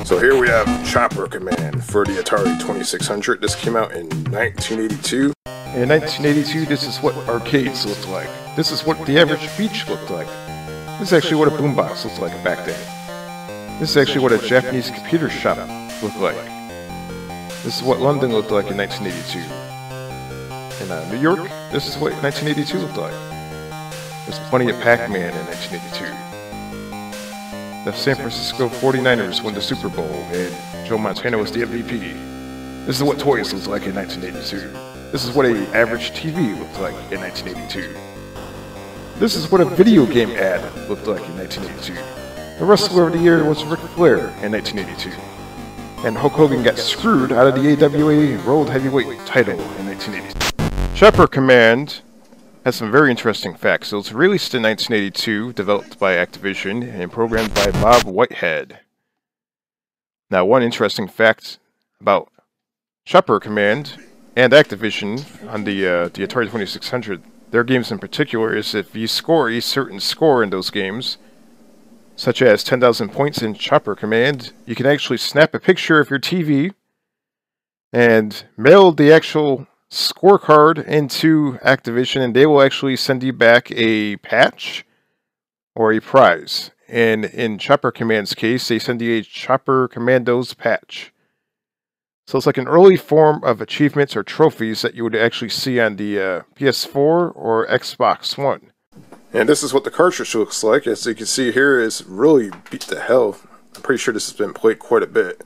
So here we have Chopper Command for the Atari 2600. This came out in 1982. In 1982, this is what arcades looked like. This is what the average beach looked like. This is actually what a boombox looked like back then. This is actually what a Japanese computer shop looked like. This is what London looked like in 1982. In New York, this is what 1982 looked like. There's plenty of Pac-Man in 1982. The San Francisco 49ers won the Super Bowl, and Joe Montana was the MVP. This is what toys looked like in 1982. This is what an average TV looked like in 1982. This is what a video game ad looked like in 1982. The wrestler of the year was Ric Flair in 1982. And Hulk Hogan got screwed out of the AWA World Heavyweight title in 1982. Chopper Command has some very interesting facts. It was released in 1982, developed by Activision, and programmed by Bob Whitehead. Now, one interesting fact about Chopper Command and Activision on the Atari 2600, their games in particular, is if you score a certain score in those games, such as 10,000 points in Chopper Command, you can actually snap a picture of your TV and mail the actual scorecard into Activision, and they will actually send you back a patch or a prize. And in Chopper Command's case, they send you a Chopper Commandos patch. So it's like an early form of achievements or trophies that you would actually see on the PS4 or Xbox One. And this is what the cartridge looks like. As you can see here, it's really beat to hell. I'm pretty sure this has been played quite a bit.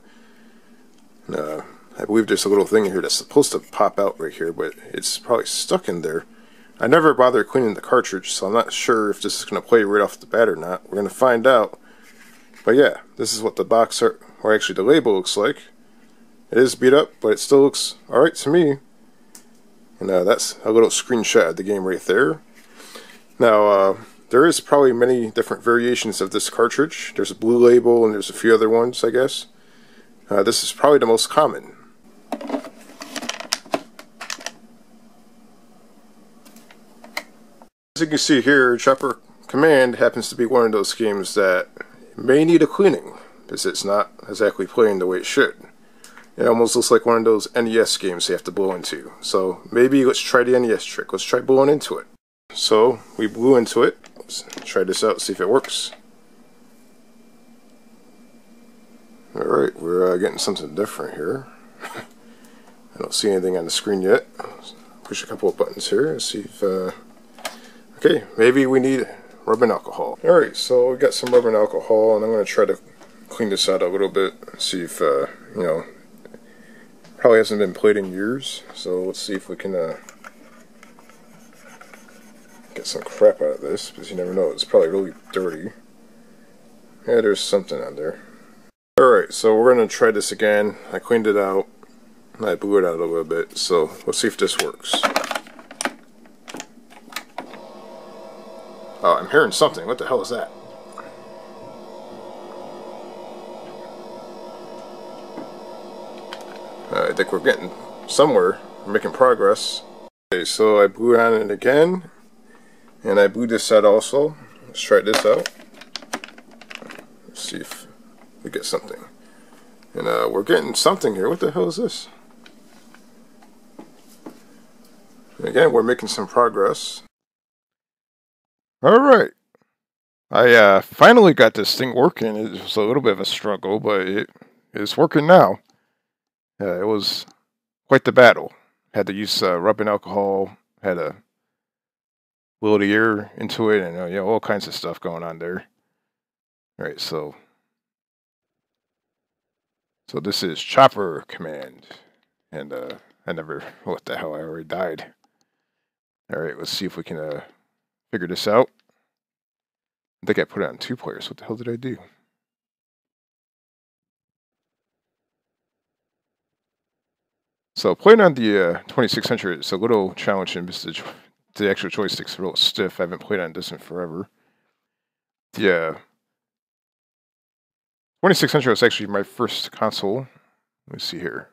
I believe there's a little thing here that's supposed to pop out right here, but it's probably stuck in there. I never bothered cleaning the cartridge, so I'm not sure if this is going to play right off the bat or not. We're going to find out. But yeah, this is what the box art, or actually the label, looks like. It is beat up, but it still looks alright to me. And that's a little screenshot of the game right there. Now, there is probably many different variations of this cartridge. There's a blue label, and there's a few other ones, I guess. This is probably the most common. As you can see here, Chopper Command happens to be one of those games that may need a cleaning, because it's not exactly playing the way it should. It almost looks like one of those NES games you have to blow into. So maybe let's try the NES trick. Let's try blowing into it. So we blew into it. Let's try this out, see if it works. Alright, we're getting something different here. I don't see anything on the screen yet. Let's push a couple of buttons here and see if... okay, maybe we need rubbing alcohol. Alright, so we got some rubbing alcohol, and I'm going to try to clean this out a little bit. See if, you know, probably hasn't been played in years. So let's see if we can get some crap out of this, because you never know. It's probably really dirty. Yeah, there's something on there. Alright, so we're going to try this again. I cleaned it out. I blew it out a little bit, so let's see if this works. Oh, I'm hearing something. What the hell is that? I think we're getting somewhere. We're making progress. Okay, so I blew on it again, and I blew this out also. Let's try this out. Let's see if we get something. And we're getting something here. What the hell is this? Again, we're making some progress. Alright. I finally got this thing working. It was a little bit of a struggle, but it is working now. It was quite the battle. Had to use rubbing alcohol, had to blow the air into it, and you know, all kinds of stuff going on there. Alright, so this is Chopper Command. And I never, what the hell, I already died. Alright, let's see if we can figure this out. I think I put it on 2 players. What the hell did I do? So playing on the 2600 is a little challenging because the actual joystick's a little stiff. I haven't played on this in forever. The 2600 was actually my first console. Let me see here.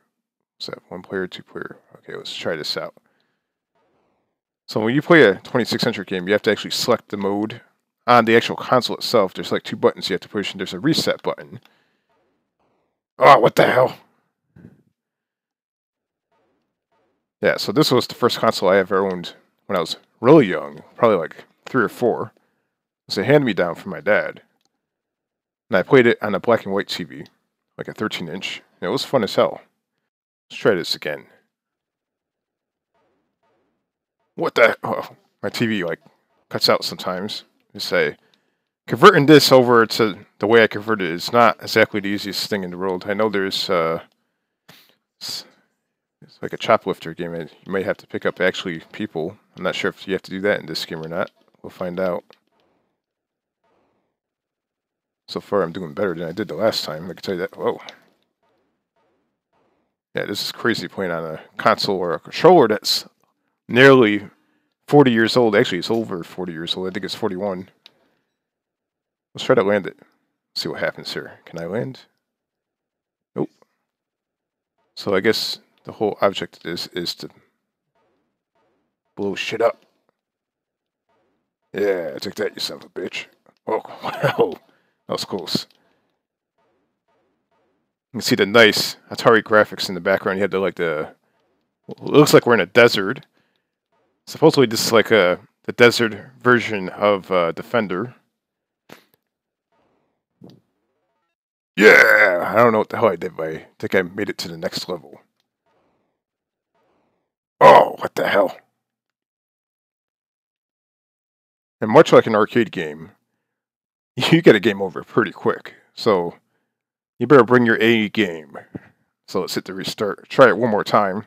Is that 1 player, 2 player? Okay, let's try this out. So when you play a 2600 game, you have to actually select the mode. On the actual console itself, there's like 2 buttons you have to push, and there's a reset button. Oh, what the hell? Yeah, so this was the first console I ever owned when I was really young, probably like 3 or 4. It was a hand-me-down from my dad. And I played it on a black and white TV, like a 13-inch. And it was fun as hell. Let's try this again. What the? Oh, my TV like cuts out sometimes. Just say, converting this over to the way I converted it is not exactly the easiest thing in the world. I know there's it's like a choplifter game. You might have to pick up actually people. I'm not sure if you have to do that in this game or not. We'll find out. So far, I'm doing better than I did the last time. I can tell you that. Whoa. Yeah, this is crazy playing on a console or a controller that's nearly 40 years old. Actually, it's over 40 years old. I think it's 41. Let's try to land it. See what happens here. Can I land? Nope. So I guess the whole object of this is to blow shit up. Yeah, take that, you son of a bitch. Oh, wow. That was close. You can see the nice Atari graphics in the background. You have it looks like we're in a desert. Supposedly this is like the desert version of Defender. Yeah! I don't know what the hell I did, but I think I made it to the next level. Oh, what the hell? And much like an arcade game, you get a game over pretty quick. So you better bring your A game. So let's hit the restart. Try it one more time.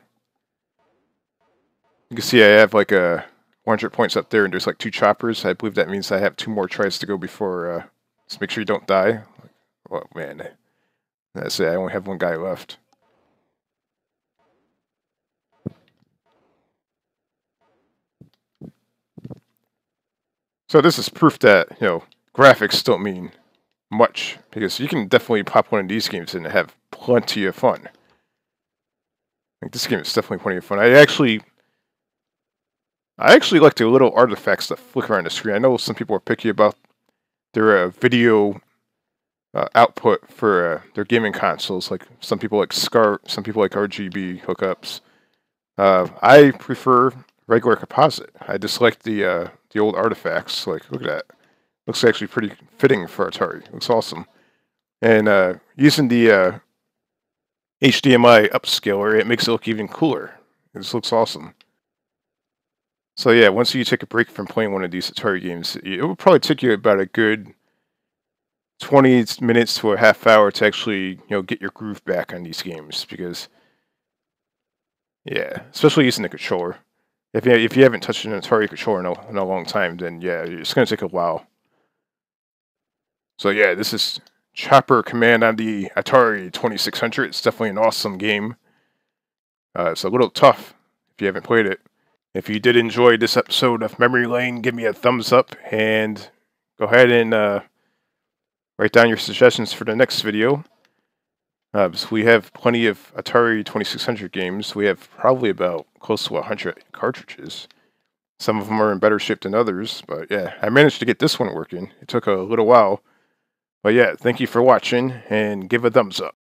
You can see I have like 100 points up there, and there's like 2 choppers. I believe that means I have 2 more tries to go before. Just make sure you don't die. Oh man, that's it. I only have 1 guy left. So this is proof that graphics don't mean much, because you can definitely pop one of these games in and have plenty of fun. Like, this game is definitely plenty of fun. I actually like the little artifacts that flicker on the screen. I know some people are picky about their video output for their gaming consoles. Like some people like some people like RGB hookups. I prefer regular composite. I just like the old artifacts. Like, look at that. Looks actually pretty fitting for Atari. Looks awesome. And using the HDMI upscaler, it makes it look even cooler. It just looks awesome. So yeah, once you take a break from playing one of these Atari games, it will probably take you about a good 20 minutes to a half hour to actually, get your groove back on these games. Because, yeah, especially using the controller. If you haven't touched an Atari controller in a long time, then yeah, it's going to take a while. So yeah, this is Chopper Command on the Atari 2600. It's definitely an awesome game. It's a little tough if you haven't played it. If you did enjoy this episode of Memory Lane, give me a thumbs up, and go ahead and write down your suggestions for the next video. So we have plenty of Atari 2600 games. We have probably about close to 100 cartridges. Some of them are in better shape than others, but yeah, I managed to get this one working. It took a little while. But yeah, thank you for watching, and give a thumbs up.